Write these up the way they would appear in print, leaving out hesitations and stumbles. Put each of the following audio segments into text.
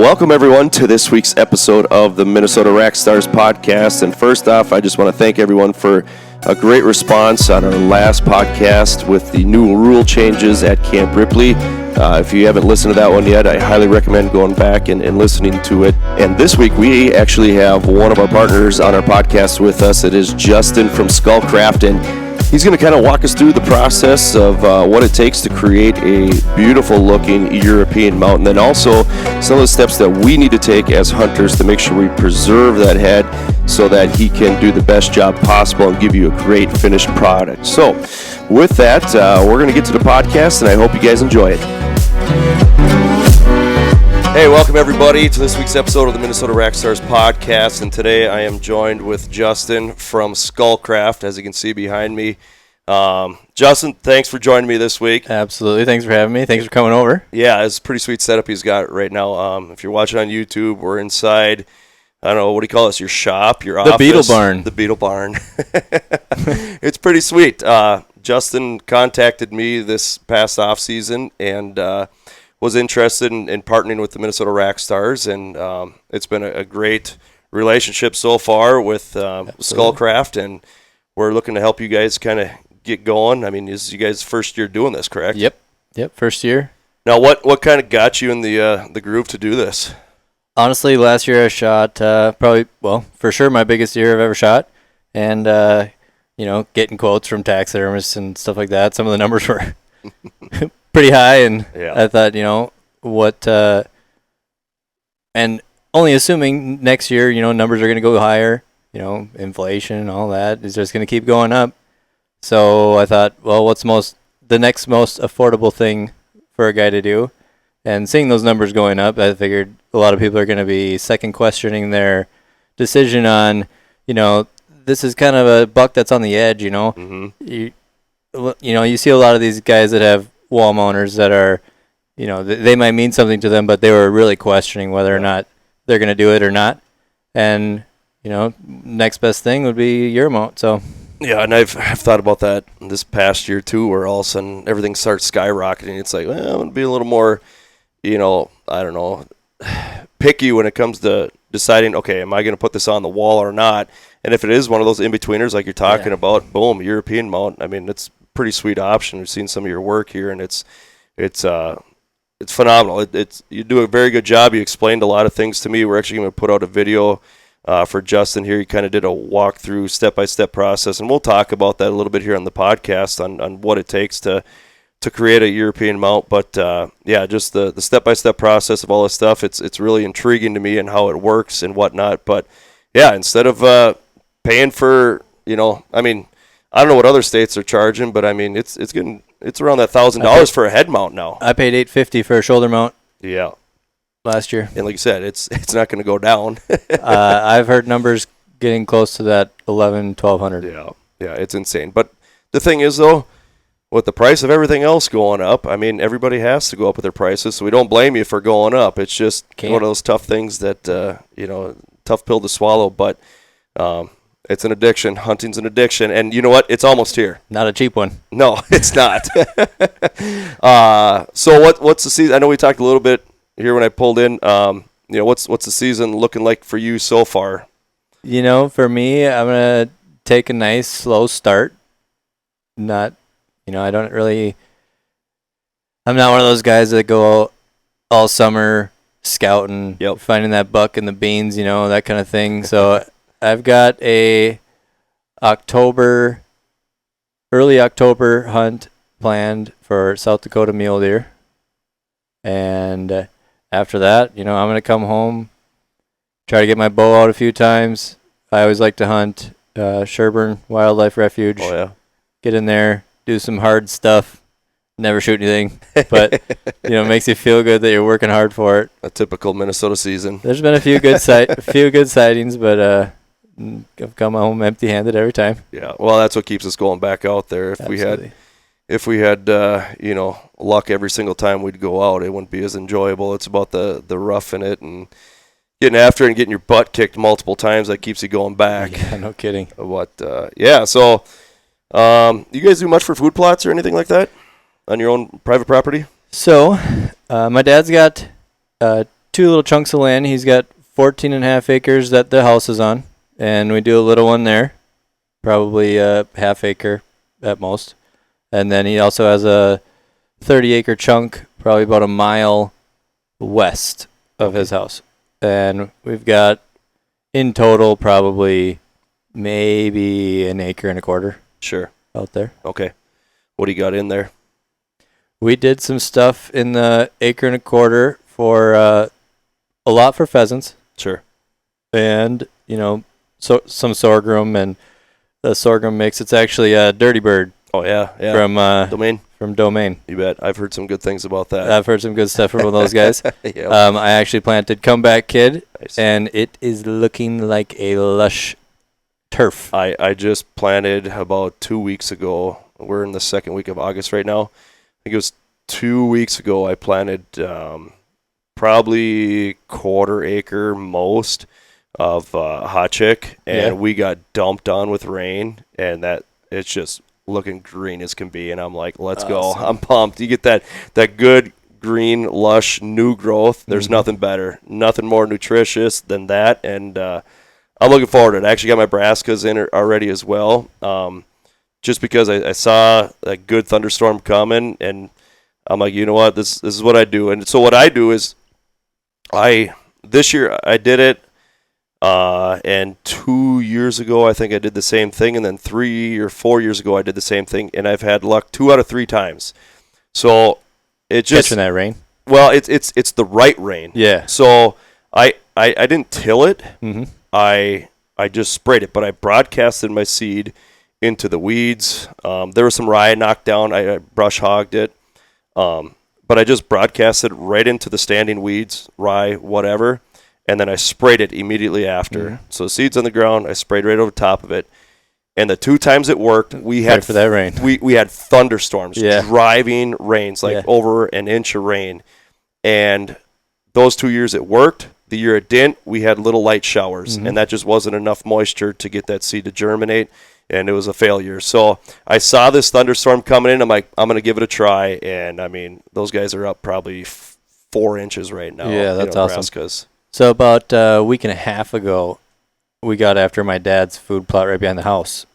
Welcome everyone to this week's episode of the Minnesota Rack Stars podcast. And first off, I just want to thank everyone for a great response on our last podcast with the new rule changes at Camp Ripley. If you haven't listened to that one yet, I highly recommend going back and listening to it. And this week we actually have one of our partners on our podcast with us. It is Justin from Skullcraft, and he's going to kind of walk us through the process of what it takes to create a beautiful looking European mount, and then also some of the steps that we need to take as hunters to make sure we preserve that head so that he can do the best job possible and give you a great finished product. So with that, we're going to get to the podcast, and I hope you guys enjoy it. Hey, welcome everybody to this week's episode of the Minnesota Rack Stars podcast, and today I am joined with Justin from Skullcraft, as you can see behind me. Justin, thanks for joining me this week. Absolutely, thanks for having me. Thanks for coming over. Yeah, it's a pretty sweet setup he's got right now. If you're watching on YouTube, we're inside, I don't know, what do you call this, your shop, your office? The Beetle Barn. The Beetle Barn. It's pretty sweet. Justin contacted me this past off season and was interested in partnering with the Minnesota Rack Stars, and it's been a great relationship so far with Skullcraft, and we're looking to help you guys kind of get going. I mean, this is you guys' first year doing this, correct? Yep, first year. Now, what kind of got you in the groove to do this? Honestly, last year I shot for sure my biggest year I've ever shot, and getting quotes from taxidermists and stuff like that. Some of the numbers were pretty high, and yeah. I thought, and only assuming next year, numbers are going to go higher, inflation and all that is just going to keep going up. So I thought, well, what's the next most affordable thing for a guy to do? And seeing those numbers going up, I figured a lot of people are going to be second questioning their decision on, this is kind of a buck that's on the edge, Mm-hmm. You see a lot of these guys that have wall mounters that are, they might mean something to them, but they were really questioning whether or not they're going to do it or not. And, next best thing would be your mount. So yeah, and I've thought about that this past year too, where all of a sudden everything starts skyrocketing. It's like, well, I'm going to be a little more, I don't know, picky when it comes to deciding, okay, am I going to put this on the wall or not? And if it is one of those in-betweeners like you're talking about, boom, European mount, I mean, it's a pretty sweet option. We've seen some of your work here, and it's phenomenal. You do a very good job. You explained a lot of things to me. We're actually going to put out a video for Justin here. He kind of did a walkthrough, step-by-step process, and we'll talk about that a little bit here on the podcast on what it takes to create a European mount. But just the step-by-step process of all this stuff, it's really intriguing to me and how it works and whatnot. But yeah, instead of paying for, I mean, I don't know what other states are charging, but I mean, it's around that $1,000 for a head mount now. I paid $850 for a shoulder mount. Yeah. Last year. And like you said, it's not going to go down. I've heard numbers getting close to that $1,200. Yeah, it's insane. But the thing is, though, with the price of everything else going up, I mean, everybody has to go up with their prices, so we don't blame you for going up. It's just one of those tough things that, tough pill to swallow, but it's an addiction. Hunting's an addiction, and you know what? It's almost here. Not a cheap one. No, it's not. So what's the season? I know we talked a little bit here when I pulled in. What's the season looking like for you so far? For me, I'm going to take a nice slow start. I'm not one of those guys that go all summer scouting, finding that buck in the beans, that kind of thing. So I've got a early October hunt planned for South Dakota mule deer. And after that, I'm going to come home, try to get my bow out a few times. I always like to hunt Sherburne Wildlife Refuge. Oh, yeah. Get in there, do some hard stuff. Never shoot anything, but it makes you feel good that you're working hard for it. A typical Minnesota season. There's been a few good sightings, but I've come home empty-handed every time. Yeah, well, that's what keeps us going back out there. If we had luck every single time we'd go out, it wouldn't be as enjoyable. It's about the rough in it and getting after it and getting your butt kicked multiple times that keeps you going back. Yeah, no kidding. So you guys do much for food plots or anything like that on your own private property? So my dad's got two little chunks of land. He's got 14 and a half acres that the house is on, and we do a little one there, probably a half acre at most. And then he also has a 30-acre chunk, probably about a mile west of his house. And we've got, in total, probably maybe an acre and a quarter. Sure. Out there. Okay. What do you got in there? We did some stuff in the acre and a quarter for a lot for pheasants. Sure. And, some sorghum, and the sorghum mix. It's actually a Dirty Bird. Oh, yeah. From Domain. From Domain. You bet. I've heard some good things about that. I've heard some good stuff from those guys. Yep. I actually planted Comeback Kid, Nice. and it is looking like a lush turf. I just planted about 2 weeks ago. We're in the second week of August right now. I think it was 2 weeks ago I planted probably quarter acre most of hot chick, and we got dumped on with rain, and that it's just looking green as can be, and I'm like, let's go. I'm pumped. You get that good green, lush, new growth. There's nothing better, nothing more nutritious than that, and I'm looking forward to it. I actually got my brassicas in already as well, just because I saw a good thunderstorm coming, and I'm like, you know what, this is what I do. And so what I do is this year I did it, and 2 years ago I think I did the same thing, and then 3 or 4 years ago I did the same thing, and I've had luck 2 out of 3 times. So it just catching that rain. Well, it's the right rain. Yeah. So I didn't till it. Mm-hmm. I just sprayed it, but I broadcasted my seed into the weeds. There was some rye knocked down. I brush hogged it. But I just broadcasted right into the standing weeds, rye, whatever, and then I sprayed it immediately after. Mm-hmm. So the seed's on the ground, I sprayed right over top of it. And the 2 times it worked, we had for that rain. We had thunderstorms, driving rains, like over an inch of rain. And those 2 years it worked. The year it didn't, we had little light showers, and that just wasn't enough moisture to get that seed to germinate, and it was a failure. So I saw this thunderstorm coming in. I'm like, I'm going to give it a try, and, I mean, those guys are up probably 4 inches right now. Yeah, that's awesome. Brassicas. So about a week and a half ago, we got after my dad's food plot right behind the house,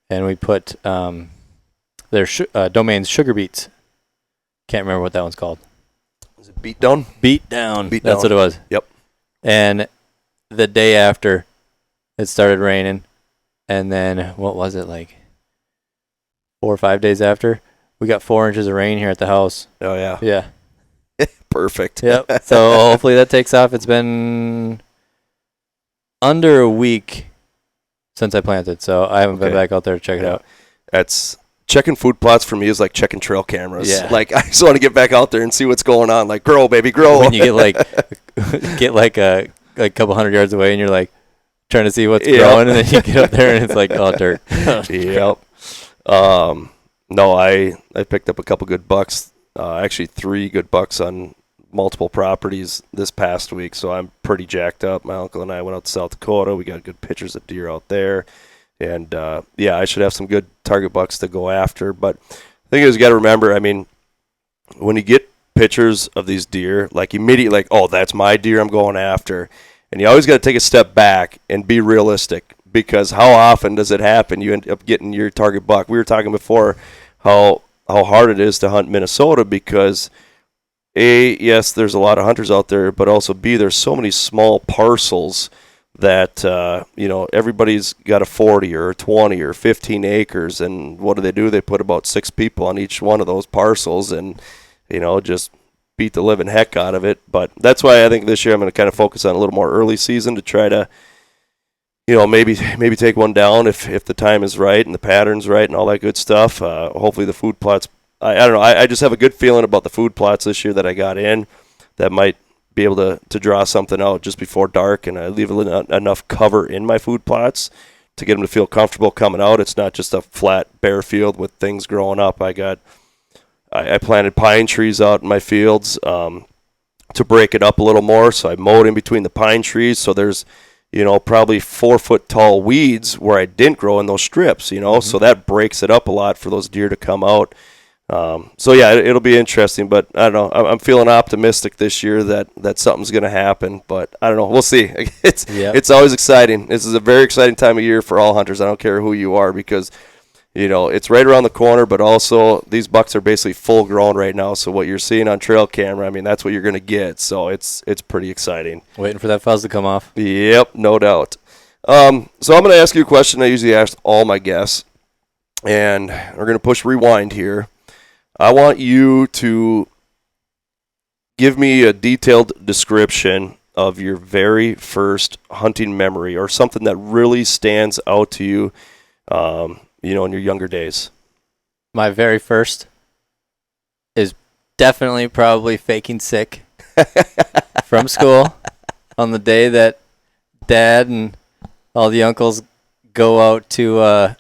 and we put their Domain's sugar beets. Can't remember what that one's called. Is it Beat Down? Beat Down. Beat That's Down. what it was. Yep. And the day after, it started raining. And then, what was it, like 4 or 5 days after? We got 4 inches of rain here at the house. Oh, yeah. Yeah. Perfect. Yep. So hopefully that takes off. It's been under a week since I planted, so I haven't been back out there to check it out. That's checking food plots for me is like checking trail cameras. Yeah. Like, I just want to get back out there and see what's going on. Like, grow, baby, grow. When you get like a couple hundred yards away, and you're like trying to see what's growing, and then you get up there and it's like, oh, dirt. Yep. No, I picked up a couple good bucks. Actually, 3 good bucks on multiple properties this past week, so I'm pretty jacked up. My uncle and I went out to South Dakota. We got good pictures of deer out there, and I should have some good target bucks to go after. But I think you got to remember, I mean, when you get pictures of these deer, like immediately, like, oh, that's my deer I'm going after, and you always got to take a step back and be realistic, because how often does it happen you end up getting your target buck? We were talking before how hard it is to hunt Minnesota, because A, yes, there's a lot of hunters out there, but also B, there's so many small parcels that, everybody's got a 40 or 20 or 15 acres, and what do? They put about 6 people on each one of those parcels and, just beat the living heck out of it. But that's why I think this year I'm going to kind of focus on a little more early season to try to, maybe take one down if the time is right and the pattern's right and all that good stuff. Hopefully the food plots, I don't know, I just have a good feeling about the food plots this year that I got in that might be able to draw something out just before dark, and I leave enough cover in my food plots to get them to feel comfortable coming out. It's not just a flat bare field with things growing up. I planted pine trees out in my fields to break it up a little more, so I mowed in between the pine trees, so there's probably 4 foot tall weeds where I didn't grow in those strips, so that breaks it up a lot for those deer to come out. So yeah, it'll be interesting, but I don't know. I'm feeling optimistic this year that something's going to happen, but I don't know. We'll see. It's always exciting. This is a very exciting time of year for all hunters. I don't care who you are, because it's right around the corner, but also these bucks are basically full grown right now. So what you're seeing on trail camera, I mean, that's what you're going to get. So it's pretty exciting. Waiting for that fuzz to come off. Yep, no doubt. So I'm going to ask you a question I usually ask all my guests, and we're going to push rewind here. I want you to give me a detailed description of your very first hunting memory, or something that really stands out to you, in your younger days. My very first is definitely probably faking sick from school on the day that Dad and all the uncles go out to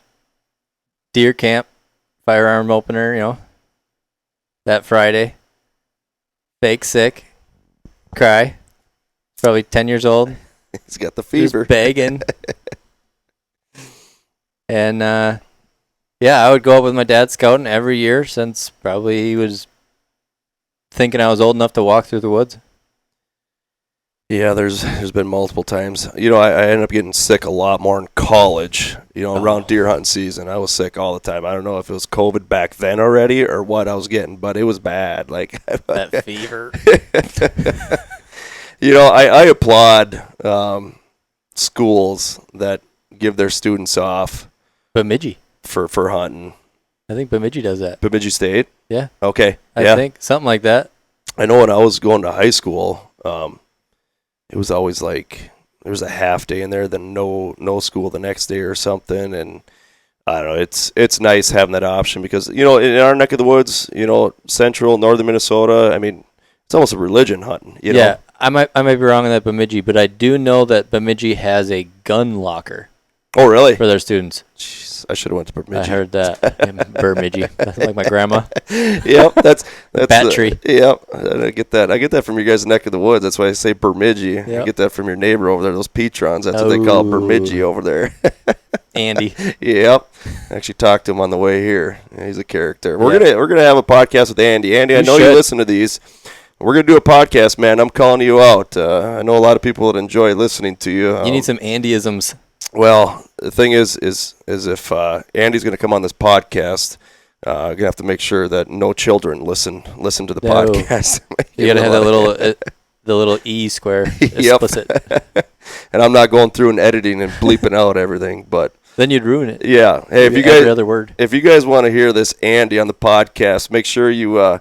deer camp, firearm opener, that Friday. Fake sick. Cry. Probably 10 years old. He's got the fever. Just begging. And, I would go up with my dad scouting every year since probably he was thinking I was old enough to walk through the woods. Yeah, there's been multiple times. I ended up getting sick a lot more in college, around deer hunting season. I was sick all the time. I don't know if it was COVID back then already or what I was getting, but it was bad. Like that fever. I applaud schools that give their students off Bemidji. For hunting. I think Bemidji does that. Bemidji State? Yeah. Okay. I think something like that. I know when I was going to high school, it was always like there was a half day in there, then no school the next day or something. And I don't know, it's nice having that option because, in our neck of the woods, central, northern Minnesota, I mean, it's almost a religion hunting, Yeah, I might be wrong on that Bemidji, but I do know that Bemidji has a gun locker. Oh, really? For their students. Jeez, I should have went to Bemidji. I heard that. Bemidji. That's like my grandma. Yep, that's Bat tree. Yep, I get that. I get that from your guys' neck of the woods. That's why I say Bemidji. Yep. I get that from your neighbor over there. Those Petrons. That's what they call Bemidji over there. Andy. Yep. I actually talked to him on the way here. Yeah, he's a character. We're gonna have a podcast with Andy. Andy, I know you listen to these. We're going to do a podcast, man. I'm calling you out. I know a lot of people that enjoy listening to you. You need some Andyisms. Well, the thing is if Andy's going to come on this podcast, I'm going to have to make sure that no children listen to the podcast. You got to have that the little E square explicit. And I'm not going through and editing and bleeping out everything, but then you'd ruin it. Yeah. Hey, every other word. If you guys want to hear this Andy on the podcast, make sure you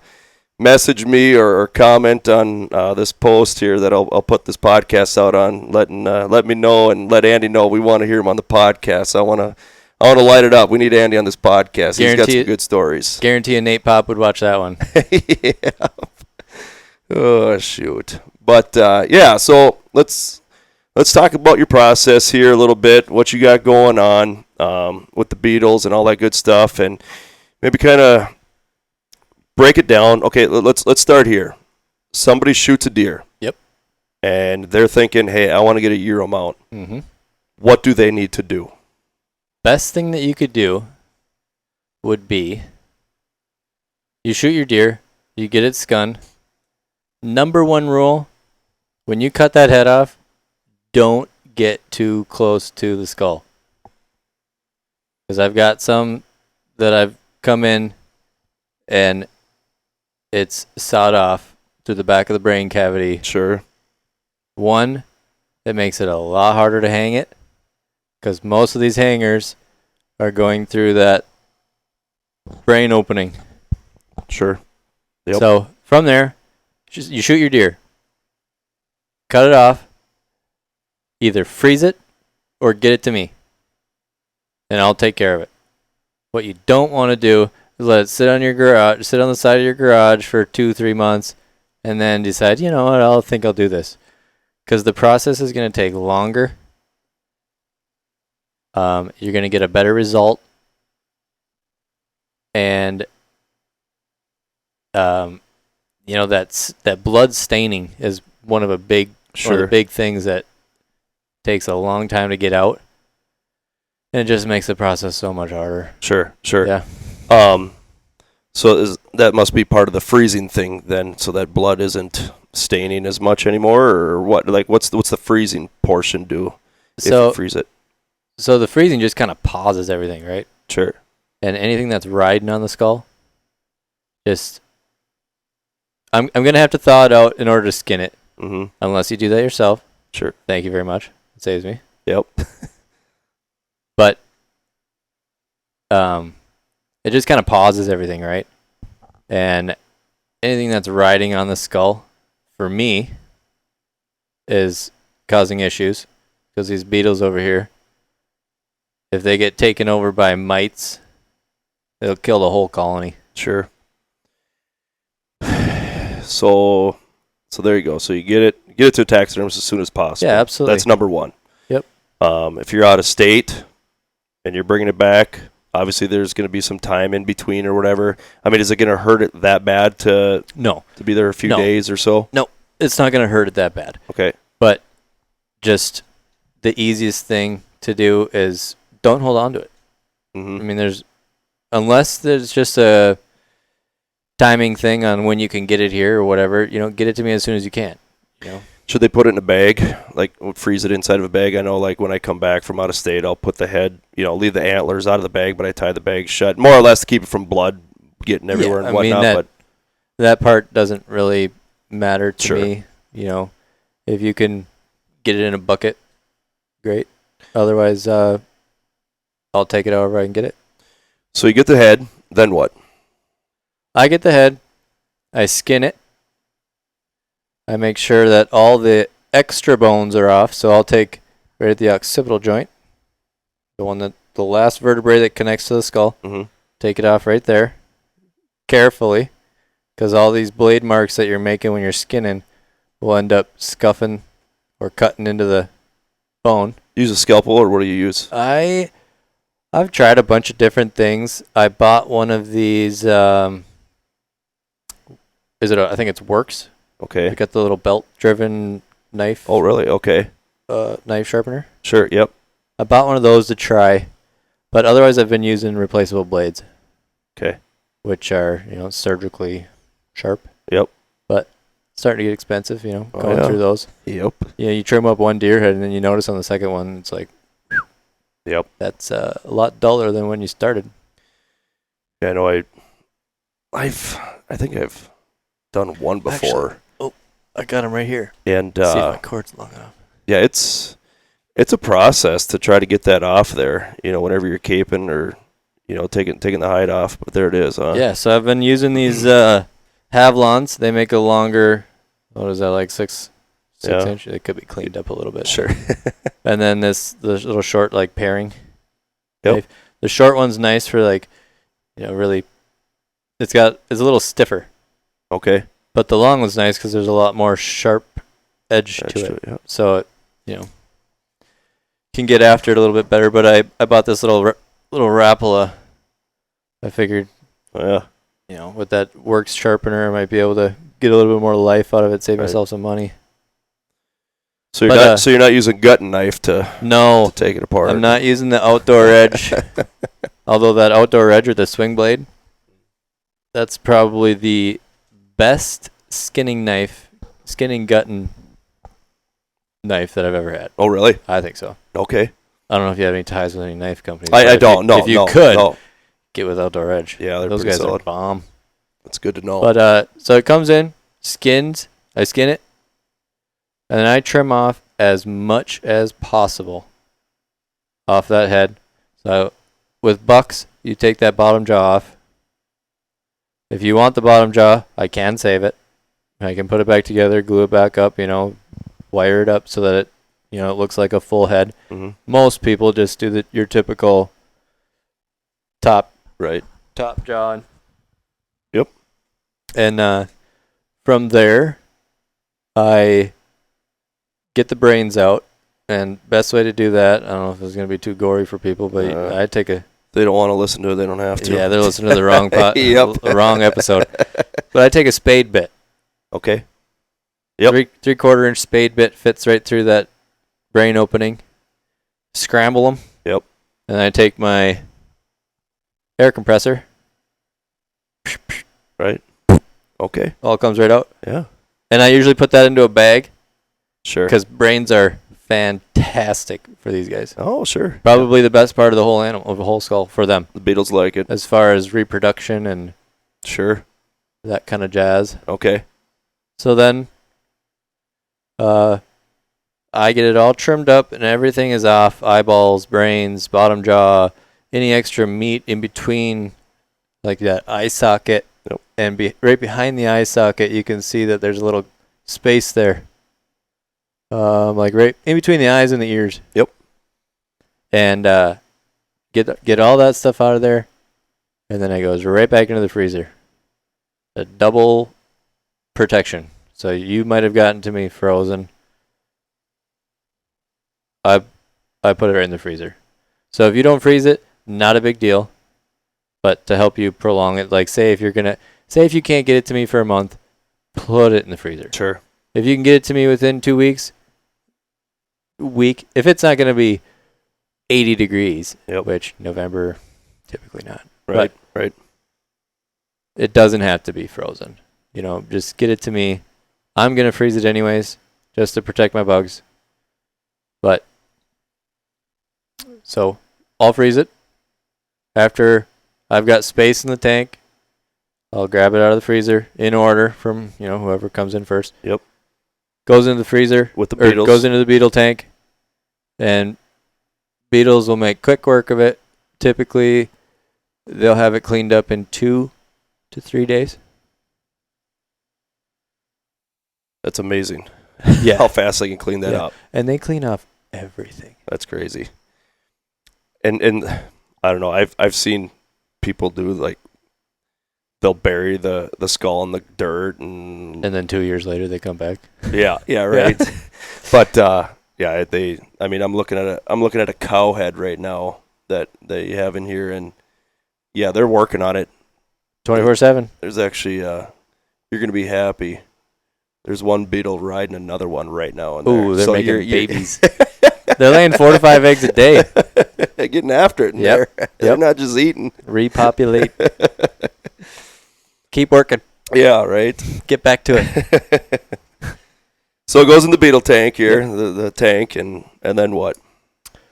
message me or comment on this post here that I'll put this podcast out on. Let me know and let Andy know we want to hear him on the podcast. I want to light it up. We need Andy on this podcast. He's got some good stories. Guarantee a Nate Popp would watch that one. Yeah. Oh shoot. But so let's talk about your process here a little bit. What you got going on with the Beatles and all that good stuff, and maybe kind of break it down. Okay, let's start here. Somebody shoots a deer. Yep. And they're thinking, hey, I want to get a Euro mount. Mm-hmm. What do they need to do? Best thing that you could do would be you shoot your deer, you get it skunned. Number one rule, when you cut that head off, don't get too close to the skull. Because I've got some that I've come in and it's sawed off through the back of the brain cavity. Sure. One, it makes it a lot harder to hang it because most of these hangers are going through that brain opening. Sure. Yep. So from there, you shoot your deer, cut it off, either freeze it or get it to me, and I'll take care of it. What you don't want to do let it sit on the side of your garage for 2-3 months, and then decide, you know what, I think I'll do this. Because the process is going to take longer. You're going to get a better result. And, that blood staining is one of the big things that takes a long time to get out. And it just makes the process so much harder. Sure. Yeah. So that must be part of the freezing thing then, so that blood isn't staining as much anymore, or what? Like, what's the freezing portion do if you freeze it? So the freezing just kind of pauses everything, right? Sure. And anything that's riding on the skull, just I'm gonna have to thaw it out in order to skin it. Mm-hmm. Unless you do that yourself. Sure. Thank you very much. It saves me. Yep. But it just kind of pauses everything, right? And anything that's riding on the skull, for me, is causing issues. Because these beetles over here, if they get taken over by mites, it'll kill the whole colony. Sure. So there you go. So you get it to a taxidermist as soon as possible. Yeah, absolutely. That's number one. Yep. If you're out of state and you're bringing it back, obviously there's going to be some time in between or whatever. I mean, is it going to hurt it that bad to be there a few days or so? No, it's not going to hurt it that bad. Okay. But just the easiest thing to do is don't hold on to it. Mm-hmm. I mean, unless there's just a timing thing on when you can get it here or whatever, get it to me as soon as you can. Should they put it in a bag, like freeze it inside of a bag? I know, like when I come back from out of state, I'll put the head, leave the antlers out of the bag, but I tie the bag shut, more or less to keep it from blood getting everywhere and whatnot. But that part doesn't really matter to me. If you can get it in a bucket, great. Otherwise, I'll take it however I can get it. So you get the head, then what? I get the head, I skin it, I make sure that all the extra bones are off, so I'll take right at the occipital joint, the last vertebrae that connects to the skull, take it off right there, carefully, because all these blade marks that you're making when you're skinning will end up scuffing or cutting into the bone. Use a scalpel, or what do you use? I've tried a bunch of different things. I bought one of these. I think it's Works. Okay. I got the little belt-driven knife. Oh, really? Okay. Knife sharpener. Sure. Yep. I bought one of those to try, but otherwise I've been using replaceable blades. Okay. Which are surgically sharp. Yep. But it's starting to get expensive. Going through those. Yep. Yeah, you trim up one deer head and then you notice on the second one it's like. Yep. That's a lot duller than when you started. Yeah, I know. I think I've done one before. Actually, I got them right here. And see if my cord's long enough. Yeah, it's a process to try to get that off there. Whenever you're caping or taking the hide off, but there it is. Huh? Yeah. So I've been using these Havlons. They make a longer. What is that, like 6 inch? It could be cleaned up a little bit. Sure. And then the little short, like, paring. Yep. Knife. The short one's nice for, like, really. It's a little stiffer. Okay. But the long one's nice because there's a lot more sharp edge to it. Yep. So it, can get after it a little bit better. But I bought this little Rapala. I figured. Oh, yeah. With that Works sharpener, I might be able to get a little bit more life out of it, save myself some money. So you're not using gutting knife to take it apart. I'm not using the outdoor edge. Although that outdoor edge with the swing blade, that's probably the best gutting knife that I've ever had. Oh, really? I think so. Okay. I don't know if you have any ties with any knife companies. I don't. If you could, get with Outdoor Edge. Yeah, those guys are bomb. That's good to know. But so it comes in, skins. I skin it, and then I trim off as much as possible off that head. So with bucks, you take that bottom jaw off. If you want the bottom jaw, I can save it. I can put it back together, glue it back up, wire it up so that it, it looks like a full head. Mm-hmm. Most people just do your typical top jaw. Yep. And from there, I get the brains out. And best way to do that, I don't know if it's going to be too gory for people, but I take a... They don't want to listen to it. They don't have to. Yeah, they're listening to the wrong the wrong episode. But I take a spade bit. Okay. Yep. 3/4 inch spade bit fits right through that brain opening. Scramble them. Yep. And I take my air compressor. Right. Okay. All comes right out. Yeah. And I usually put that into a bag Sure. because brains are fantastic for these guys. Oh, sure. Probably the best part of the whole animal, of the whole skull for them, The beetles like it. as far as reproduction and Sure. that kind of jazz. Okay. So then, I get it all trimmed up and everything is off. Eyeballs, brains, bottom jaw, any extra meat in between, like that eye socket. Yep. And right behind the eye socket, you can see that there's a little space there. Like right in between the eyes and the ears. Yep. And get all that stuff out of there. And then it goes right back into the freezer. A double protection. So you might have gotten to me frozen. I put it right in the freezer. So if you don't freeze it, not a big deal. But to help you prolong it, like say if you can't get it to me for a month, put it in the freezer. Sure. If you can get it to me within 2 weeks, if it's not going to be 80 degrees, Yep. which November, typically not. Right. But Right. it doesn't have to be frozen. Just get it to me. I'm going to freeze it anyways, just to protect my bugs. But, so, I'll freeze it. After I've got space in the tank, I'll grab it out of the freezer in order from, whoever comes in first. Yep. Goes into the freezer. With the or beetles. goes into the beetle tank. And beetles will make quick work of it. Typically, they'll have it cleaned up in 2 to 3 days. That's amazing. Yeah. How fast they can clean that up. And they clean off everything. That's crazy. And I don't know. I've seen people do like they'll bury the skull in the dirt and then 2 years later they come back. yeah right. But I'm looking at a cow head right now that they have in here, and yeah, they're working on it 24/7. There's actually you're gonna be happy. There's one beetle riding another one right now. Ooh, they're so making you're babies. They're laying 4 to 5 eggs a day. They're getting after it in Yep. there. They're not just eating. Repopulate. Keep working. Yeah, right. Get back to it. So it goes in the beetle tank here, the tank, and then what?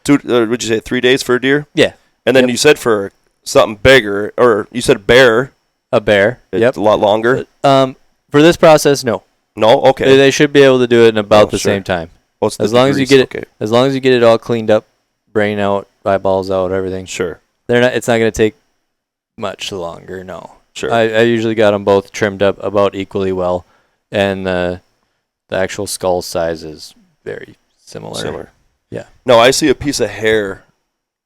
Would you say 3 days for a deer? Yeah. And then you said for something bigger, or you said bear. A bear. It's a lot longer. For this process, no. No, okay. They should be able to do it in about the same time. What's the as long as you degrees? get it, as long as you get it all cleaned up, brain out, eyeballs out, everything. Sure. It's not going to take much longer. No. Sure. I usually got them both trimmed up about equally well, and the actual skull size is very similar. Yeah. No, I see a piece of hair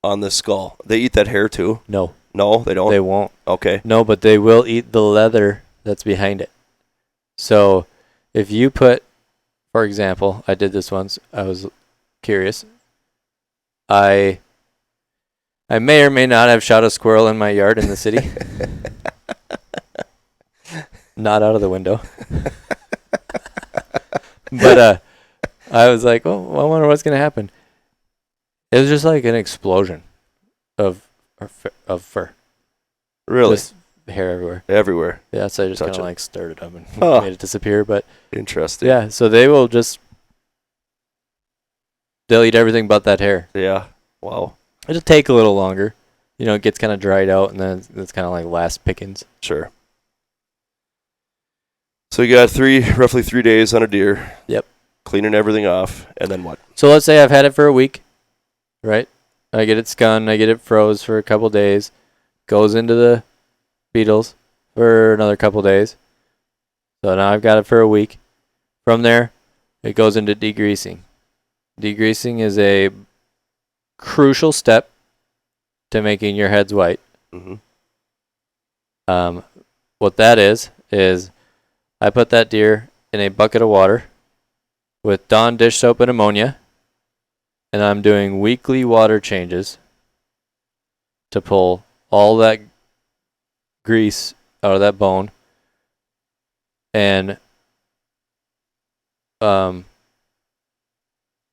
on the skull. They eat that hair too? No. No, they don't? They won't. Okay. No, but they will eat the leather that's behind it. So if you put, for example, I did this once. I was curious. I may or may not have shot a squirrel in my yard in the city. Not out of the window. But I was like, oh, I wonder what's going to happen. It was just like an explosion of fur. Really? Just hair everywhere. Everywhere. Yeah, so I just kind Touch of it. like stirred it up and Huh. made it disappear. But Interesting. yeah, so they'll eat everything but that hair. Yeah. Wow. It'll take a little longer. It gets kind of dried out, and then it's kind of like last pickings. Sure. So you got roughly 3 days on a deer. Yep. Cleaning everything off, and then what? So let's say I've had it for a week, right? I get it scun, I get it froze for a couple days, goes into the beetles for another couple days. So now I've got it for a week. From there, it goes into degreasing. Degreasing is a crucial step to making your heads white. Mm-hmm. What that is I put that deer in a bucket of water with Dawn dish soap and ammonia, and I'm doing weekly water changes to pull all that grease out of that bone. And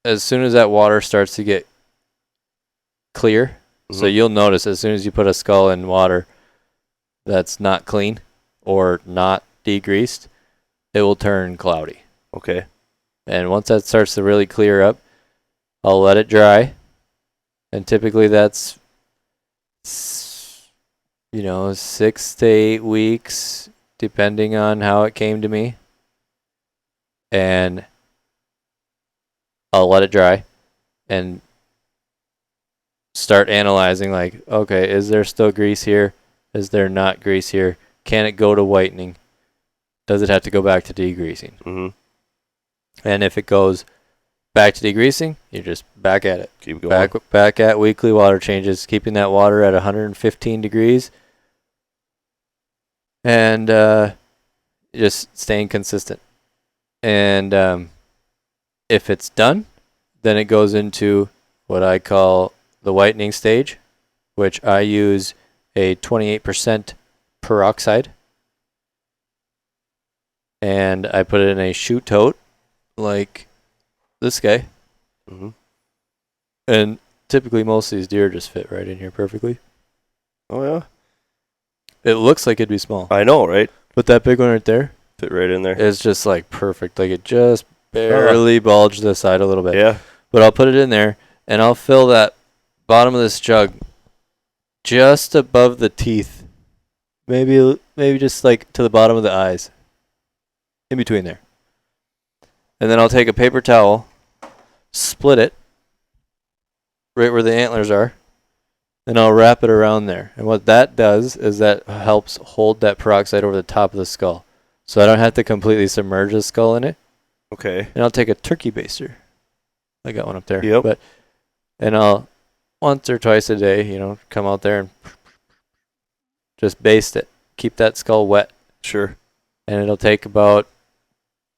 as soon as that water starts to get clear, so you'll notice as soon as you put a skull in water that's not clean, or not degreased, it will turn cloudy. Okay. And once that starts to really clear up, I'll let it dry. And typically that's 6 to 8 weeks, depending on how it came to me. And I'll let it dry and start analyzing, like, okay, is there still grease here? Is there not grease here? Can it go to whitening? Does it have to go back to degreasing? Mm-hmm. And if it goes back to degreasing, you're just back at it. Keep going. Back at weekly water changes, keeping that water at 115 degrees. And just staying consistent. And if it's done, then it goes into what I call the whitening stage, which I use a 28% peroxide. And I put it in a chute tote, like this guy. Mm-hmm. And typically most of these deer just fit right in here perfectly. Oh, yeah? It looks like it'd be small. I know, right? But that big one right there Fit right in there. is just like perfect. Like it just barely bulged the side a little bit. Yeah. But I'll put it in there, and I'll fill that bottom of this jug just above the teeth. Maybe just like to the bottom of the eyes. In between there. And then I'll take a paper towel, split it right where the antlers are, and I'll wrap it around there. And what that does is that helps hold that peroxide over the top of the skull. So I don't have to completely submerge the skull in it. Okay. And I'll take a turkey baster. I got one up there. Yep. And I'll once or twice a day, come out there and just baste it. Keep that skull wet. Sure. And it'll take about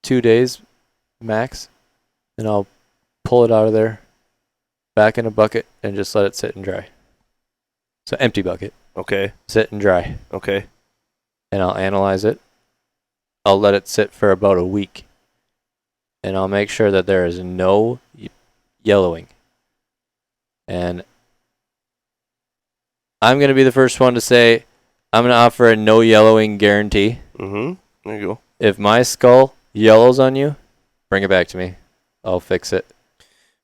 2 days max. And I'll pull it out of there, back in a bucket, and just let it sit and dry. So empty bucket. Okay. Sit and dry. Okay. And I'll analyze it. I'll let it sit for about a week. And I'll make sure that there is no yellowing. And I'm going to be the first one to say I'm going to offer a no yellowing guarantee. Mm-hmm. There you go. If my skull yellows on you, bring it back to me. I'll fix it.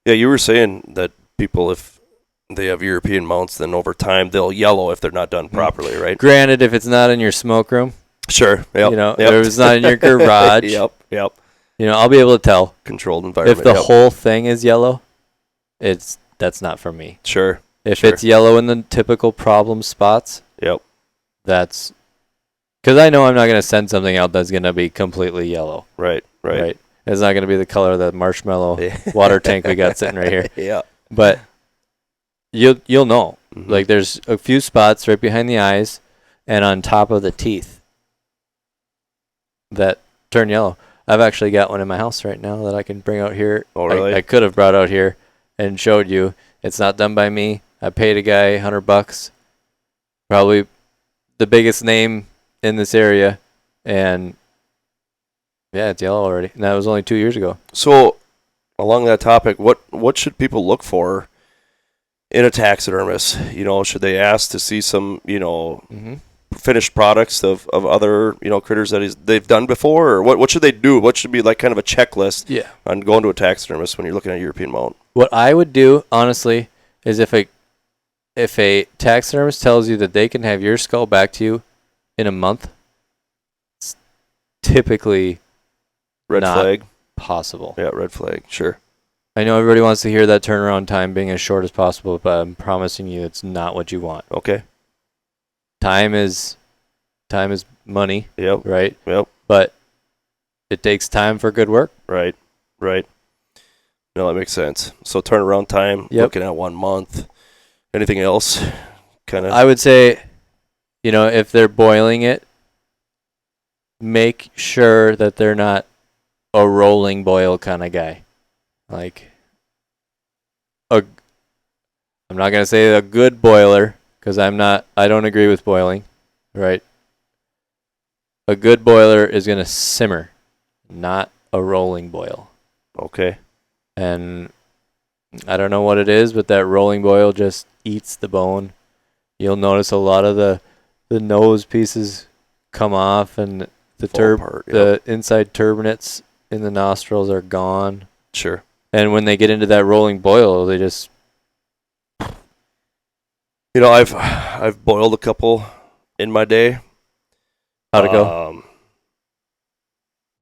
Yeah, you were saying that people, if they have European mounts, then over time they'll yellow if they're not done properly, right? Granted, if it's not in your smoke room, sure. Yep. If it's not in your garage, Yep. I'll be able to tell. Controlled environment. If the whole thing is yellow, that's not for me. Sure. If it's yellow in the typical problem spots, that's because I know I'm not going to send something out that's going to be completely yellow. Right. It's not going to be the color of the marshmallow water tank we got sitting right here. Yeah. But you'll know. Mm-hmm. Like there's a few spots right behind the eyes and on top of the teeth that turn yellow. I've actually got one in my house right now that I can bring out here. Oh, really? I could have brought out here and showed you. It's not done by me. I paid a guy $100. Probably the biggest name in this area. And yeah, it's yellow already. And that was only 2 years ago. So, along that topic, what should people look for in a taxidermist? Should they ask to see some, finished products of other, critters that they've done before? Or what should they do? What should be like kind of a checklist on going to a taxidermist when you're looking at a European mount? What I would do, honestly, is if a taxidermist tells you that they can have your skull back to you in a month, it's typically Red flag. Possible. Yeah, red flag. Sure. I know everybody wants to hear that turnaround time being as short as possible, but I'm promising you it's not what you want. Okay. Time is money. Yep. Right? Yep. But it takes time for good work. Right. No, that makes sense. So turnaround time, looking at 1 month. Anything else? I would say, if they're boiling it, make sure that they're not a rolling boil kind of guy. Like, I'm not going to say a good boiler, because I don't agree with boiling, right? A good boiler is going to simmer, not a rolling boil. Okay. And I don't know what it is, but that rolling boil just eats the bone. You'll notice a lot of the nose pieces come off, and the inside turbinates in the nostrils are gone. Sure. And when they get into that rolling boil, they just... I've boiled a couple in my day. How'd it go?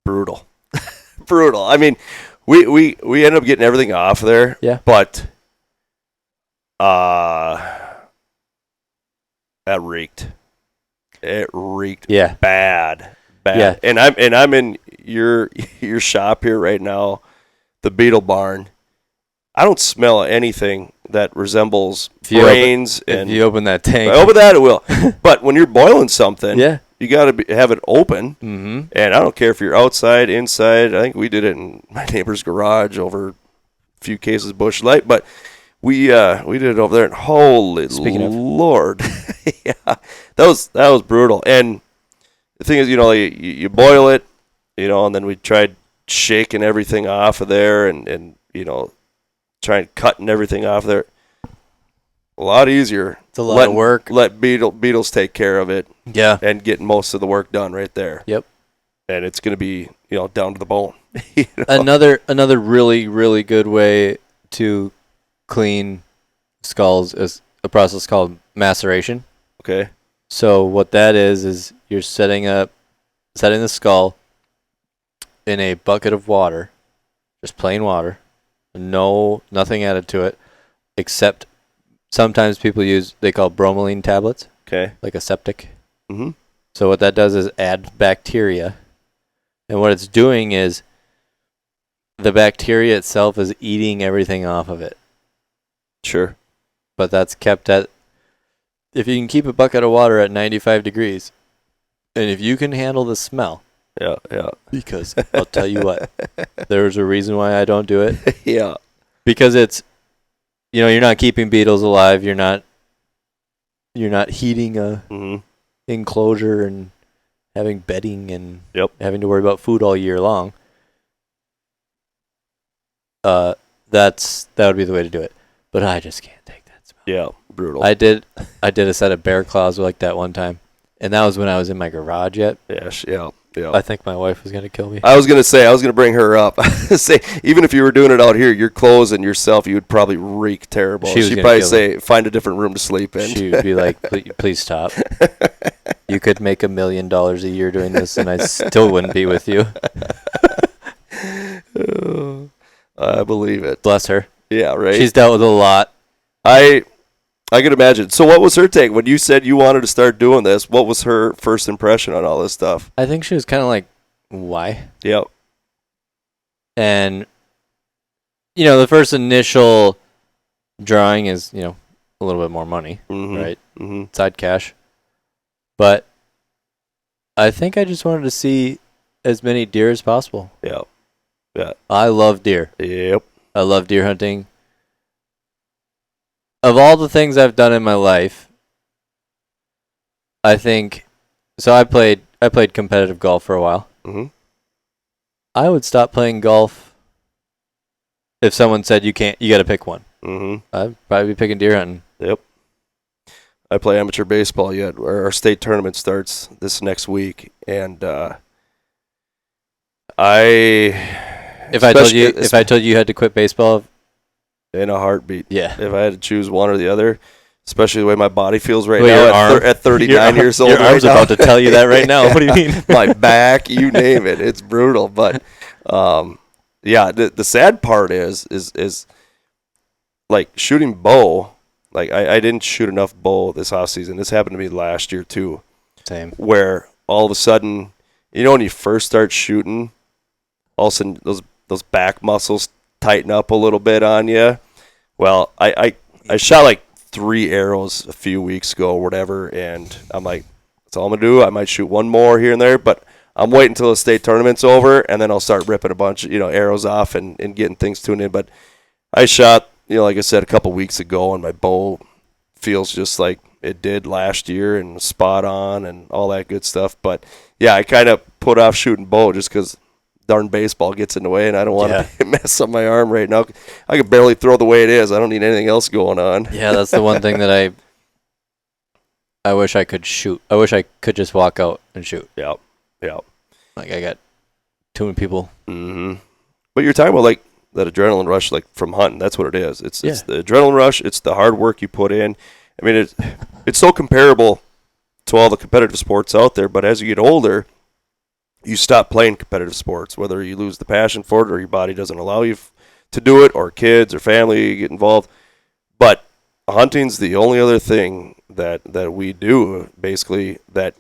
Brutal. Brutal. I mean, we ended up getting everything off there. Yeah. But that reeked. It reeked bad. Yeah. And I'm in your shop here right now, the Beetle Barn. I don't smell anything that resembles brains. If you open that tank. If I open that, it will. But when you're boiling something, yeah, you got to have it open. Mm-hmm. And I don't care if you're outside, inside. I think we did it in my neighbor's garage over a few cases of Busch Light. But we did it over there. And holy Lord. Yeah, that was brutal. And the thing is, you boil it, and then we tried shaking everything off of there and trying cutting everything off there. A lot easier. It's a lot of work. Let Beetles take care of it. Yeah. And get most of the work done right there. Yep. And it's going to be, down to the bone. Another really, really good way to clean skulls is a process called maceration. Okay. So what that is you're setting the skull in a bucket of water, just plain water. Nothing added to it, except sometimes people they call bromelain tablets. Okay. Like a septic. Mm-hmm. So what that does is add bacteria. And what it's doing is the bacteria itself is eating everything off of it. Sure. But that's kept at, if you can keep a bucket of water at 95 degrees, and if you can handle the smell. Yeah. Because I'll tell you what, there's a reason why I don't do it. Yeah. Because it's, you're not keeping beetles alive. You're not heating a enclosure and having bedding and having to worry about food all year long. That would be the way to do it. But I just can't take that smell. Yeah, brutal. I did a set of bear claws like that one time, and that was when I was in my garage yet. Yeah. I think my wife was going to kill me. I was going to bring her up. Say, even if you were doing it out here, your clothes and yourself, you would probably reek terrible. She'd probably say, find a different room to sleep in. She would be like, please stop. You could make $1 million a year doing this, and I still wouldn't be with you. I believe it. Bless her. Yeah, right. She's dealt with a lot. I could imagine. So what was her take? When you said you wanted to start doing this, what was her first impression on all this stuff? I think she was kind of like, why? Yep. And, the first initial drawing is, a little bit more money, right? Mm-hmm. Side cash. But I think I just wanted to see as many deer as possible. Yeah. Yeah. I love deer. Yep. I love deer hunting. Of all the things I've done in my life, I think, so I played competitive golf for a while. Mm-hmm. I would stop playing golf if someone said you got to pick one. Mm-hmm. I'd probably be picking deer hunting. Yep. I play amateur baseball yet. Our state tournament starts this next week, and if I told you had to quit baseball, in a heartbeat. Yeah. If I had to choose one or the other, especially the way my body feels right now at 39 years old. Your arm's about to tell you that right now. What do you mean? My back, you name it. It's brutal. But, the sad part is like shooting bow. Like I didn't shoot enough bow this off season. This happened to me last year too. Same. Where all of a sudden, when you first start shooting, all of a sudden those back muscles tighten up a little bit on you. Well, I shot like 3 arrows a few weeks ago or whatever, and I'm like, that's all I'm going to do. I might shoot one more here and there, but I'm waiting until the state tournament's over, and then I'll start ripping a bunch of, arrows off and getting things tuned in. But I shot, like I said, a couple weeks ago, and my bow feels just like it did last year and spot on and all that good stuff. But, yeah, I kind of put off shooting bow just because darn baseball gets in the way, and I don't want to mess up my arm right now. I can barely throw the way it is. I don't need anything else going on. Yeah, that's the one thing that I wish I could shoot. I wish I could just walk out and shoot. Yep. Yep. Like I got too many people. Mm-hmm. But you're talking about like that adrenaline rush, like from hunting. That's what it is. It's the adrenaline rush. It's the hard work you put in. I mean, it's so comparable to all the competitive sports out there. But as you get older, you stop playing competitive sports, whether you lose the passion for it or your body doesn't allow you to do it, or kids or family get involved. But hunting's the only other thing that we do basically that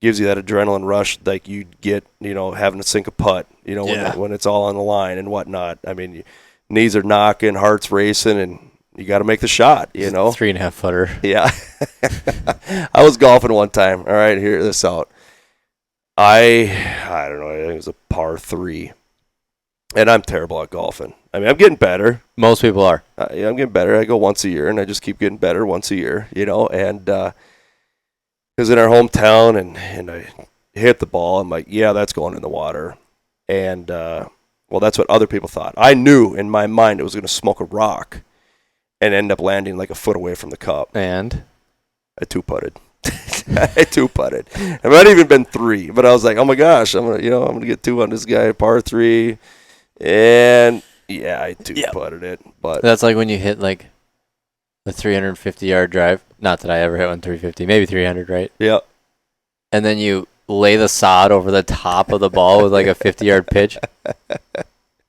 gives you that adrenaline rush like you get, having to sink a putt, when it's all on the line and whatnot. I mean, knees are knocking, heart's racing, and you got to make the shot, 3.5 footer. Yeah. I was golfing one time. All right, hear this out. I don't know, I think it was a par 3. And I'm terrible at golfing. I mean, I'm getting better. Most people are. Yeah, I'm getting better. I go once a year, and I just keep getting better once a year, and because in our hometown, and I hit the ball, I'm like, yeah, that's going in the water. And, well, that's what other people thought. I knew in my mind it was going to smoke a rock and end up landing like a foot away from the cup. And? I two-putted. It might have even been 3, but I was like, oh my gosh, I'm gonna get 2 on this guy, par 3. And, yeah, I two-putted it. But that's like when you hit like a 350-yard drive. Not that I ever hit one 350, maybe 300, right? Yeah. And then you lay the sod over the top of the ball with like a 50-yard pitch.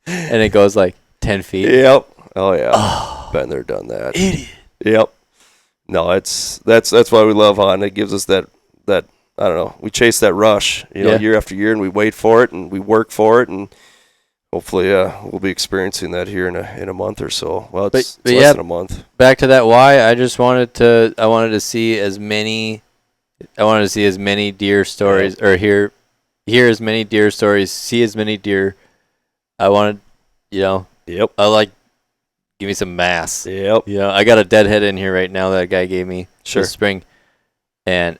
And it goes like 10 feet. Yep. Oh, yeah. Been there, done that. Idiot. Yep. No, that's why we love hunting. It gives us that I don't know, we chase that rush, year after year, and we wait for it, and we work for it, and hopefully we'll be experiencing that here in a month or so. Well, it's less than a month. Back to that why, I wanted to see as many deer stories, or hear as many deer stories, see as many deer. I wanted, Yep. I like, give me some mass. Yep. I got a deadhead in here right now that a guy gave me this spring, and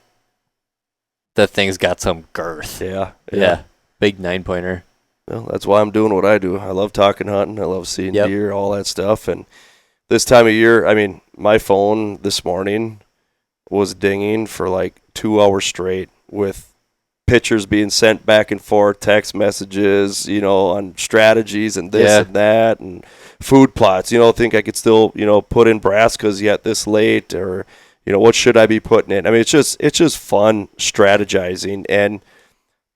the thing's got some girth. Yeah. Big 9-pointer. Well, that's why I'm doing what I do. I love talking hunting. I love seeing deer, all that stuff. And this time of year, I mean, my phone this morning was dinging for like 2 hours straight with pictures being sent back and forth, text messages, on strategies and this and that, and food plots. Think I could still, put in brassicas yet this late, or, what should I be putting in? I mean, it's just fun strategizing. And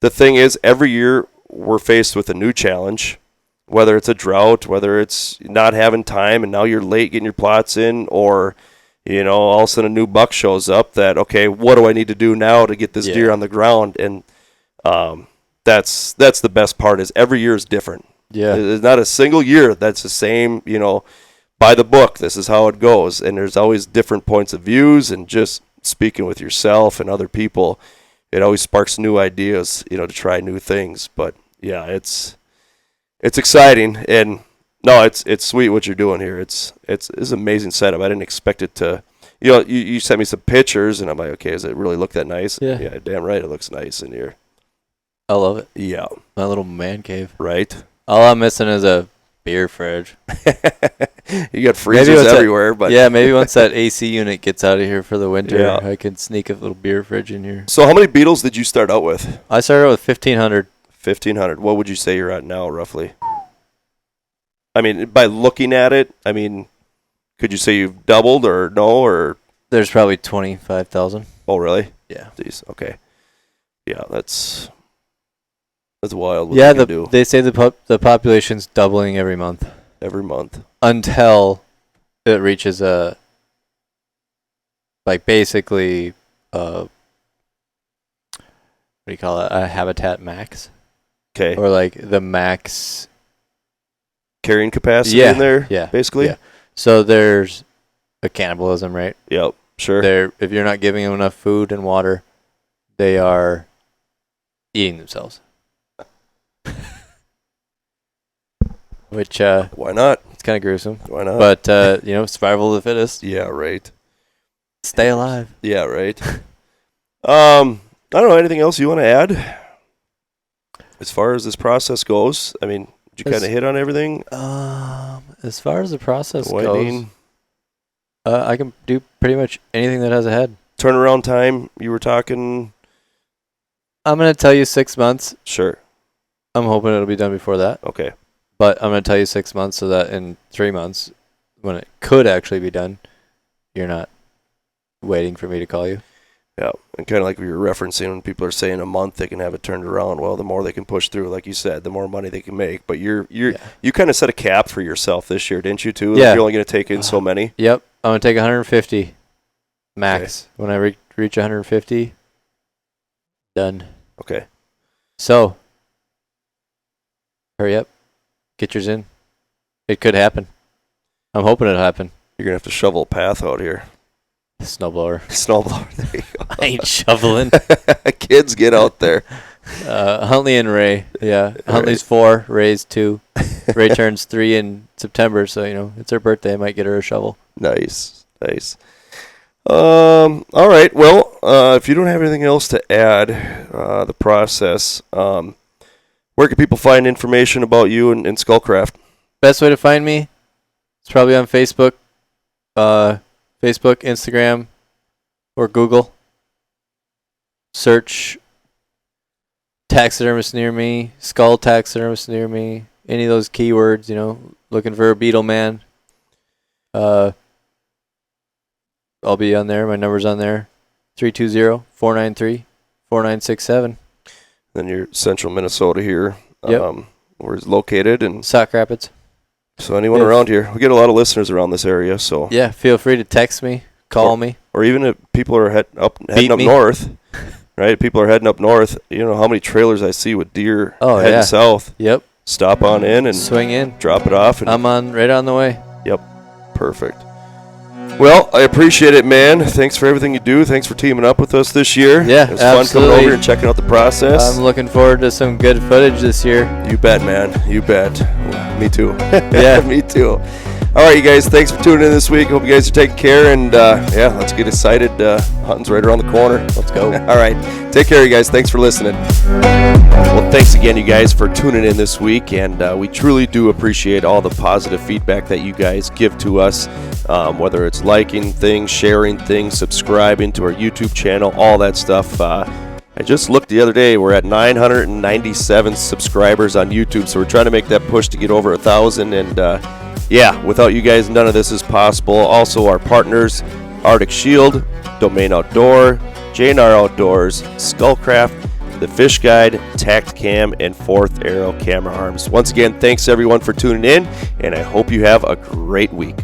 the thing is, every year we're faced with a new challenge, whether it's a drought, whether it's not having time and now you're late getting your plots in, or all of a sudden a new buck shows up that, okay, what do I need to do now to get this deer on the ground? And that's the best part, is every year is different. Yeah. There's not a single year that's the same, by the book, this is how it goes. And there's always different points of views, and just speaking with yourself and other people, it always sparks new ideas, to try new things. But yeah, it's exciting, and no, it's sweet what you're doing here. It's an amazing setup. I didn't expect it to. You sent me some pictures, and I'm like, okay, does it really look that nice? Yeah, damn right, it looks nice in here. I love it. Yeah, my little man cave. Right. All I'm missing is a beer fridge. You got freezers everywhere, but maybe once that AC unit gets out of here for the winter, I can sneak a little beer fridge in here. So, how many Beetles did you start out with? I started out with 1,500. 1,500. What would you say you're at now, roughly? I mean, by looking at it, could you say you've doubled or no? Or there's probably 25,000. Oh, really? Yeah. Jeez. Okay. Yeah, that's wild. They say the population's doubling every month. Every month until it reaches basically what do you call it? A habitat max. Okay. Or like the max carrying capacity in there. Yeah. Basically. Yeah. So there's a cannibalism, right? Yep. Sure. If you're not giving them enough food and water, they are eating themselves. Which why not? It's kind of gruesome. Why not? But survival of the fittest. Yeah. Right. Stay alive. Yeah. Right. I don't know. Anything else you want to add as far as this process goes? I mean, did you kind of hit on everything? As far as the process Whitening. goes, I can do pretty much anything that has a head. Turnaround time. You were talking I'm going to tell you 6 months. Sure. I'm hoping it'll be done before that. Okay. But I'm going to tell you 6 months so that in 3 months, when it could actually be done, you're not waiting for me to call you. Yeah, and kind of like we were referencing when people are saying a month they can have it turned around. Well, the more they can push through, like you said, the more money they can make. But you kind of set a cap for yourself this year, didn't you, too? Yeah. Like you're only going to take in so many? Yep. I'm going to take 150 max. Okay. When I reach 150, done. Okay. So, hurry up. Get yours in. It could happen. I'm hoping it'll happen. You're going to have to shovel a path out here. Snowblower. There you go. I ain't shoveling. Kids, get out there. Huntley and Ray. Yeah. Huntley's 4, Ray's 2. Ray turns 3 in September, so, it's her birthday. I might get her a shovel. Nice. All right. Well, if you don't have anything else to add, the process, where can people find information about you and Skullcraft? Best way to find me is probably on Facebook. Facebook, Instagram, or Google. Search taxidermist near me, skull taxidermist near me, any of those keywords, looking for a beetle man. I'll be on there. My number's on there, 320-493-4967. Then you're central Minnesota here. Yep. Where it's located. And Sauk Rapids. So anyone around here, we get a lot of listeners around this area. So yeah, feel free to text me, call me, or even if people are heading up north, right? People are heading up north. You know how many trailers I see with deer heading south. Yep. Stop on in and swing in, drop it off. And I'm right on the way. Yep. Perfect. Well, I appreciate it, man. Thanks for everything you do. Thanks for teaming up with us this year. Yeah, it was fun coming over and checking out the process. I'm looking forward to some good footage this year. You bet, man. You bet. Me too. Yeah. Me too. All right, you guys. Thanks for tuning in this week. Hope you guys are taking care. And, let's get excited. Hunting's right around the corner. Let's go. All right. Take care, you guys. Thanks for listening. Well, thanks again, you guys, for tuning in this week. And we truly do appreciate all the positive feedback that you guys give to us, whether it's liking things, sharing things, subscribing to our YouTube channel, all that stuff. I just looked the other day. We're at 997 subscribers on YouTube, so we're trying to make that push to get over 1,000. And, without you guys, none of this is possible. Also, our partners, Arctic Shield, Domain Outdoor, JNR Outdoors, Skullcraft, The Fish Guide, Tact Cam, and Fourth Arrow Camera Arms. Once again, thanks everyone for tuning in, and I hope you have a great week.